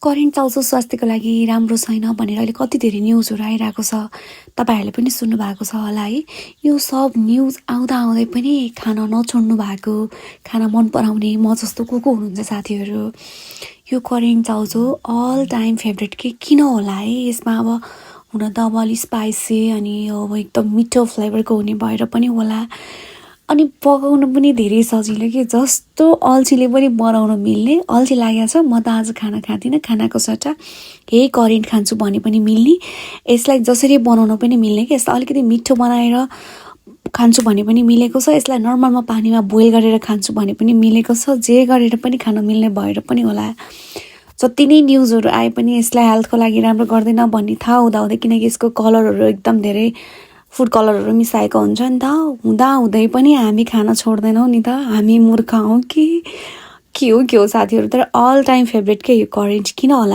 Current chow chow स्वास्थ्यको लागि राम्रो छैन भनेर अहिले कति धेरै न्युजहरू आइरहेको छ। तपाईँहरूले पनि सुन्नु भएको छ होला है। यो सब न्युज आउँदा आउँदै पनि खान नछोड्नु भएको, खान मन पराउने म जस्तो को हुनुहुन्छ साथीहरू। यो करेन्ट चाउचाउ अल टाइम फेभरेट के किन होला है। यसमा अब हुन त अब अलिक स्पाइसी अनि अब एकदम मिठो फ्लेभरको हुने भएर पनि होला। अनि पकाउन पनि धेरै सजिलो के, जस्तो अल्छीले पनि बनाउन मिल्ने। अल्छी लागेको छ म त आज खाना खाँदिनँ, खानाको सट्टा केही करेन्ट खान्छु भने पनि मिल्ने। यसलाई जसरी बनाउन पनि मिल्ने कि, यसलाई अलिकति मिठो बनाएर खान्छु भने पनि मिलेको छ, यसलाई नर्मलमा पानीमा बोइल गरेर खान्छु भने पनि मिलेको छ। जे गरेर पनि खान मिल्ने भएर पनि होला। जति नै न्युजहरू आए पनि यसलाई हेल्थको लागि राम्रो गर्दैन भन्ने थाहा हुँदाहुँदै, किनकि यसको कलरहरू एकदम धेरै फुड कलरहरू मिसाएको हुन्छ नि त, हुँदाहुँदै पनि हामी खान छोड्दैनौँ नि त। हामी मूर्ख हौँ कि के हो साथीहरू। तर अल टाइम फेभरेट के यो करेन्ट किन होला।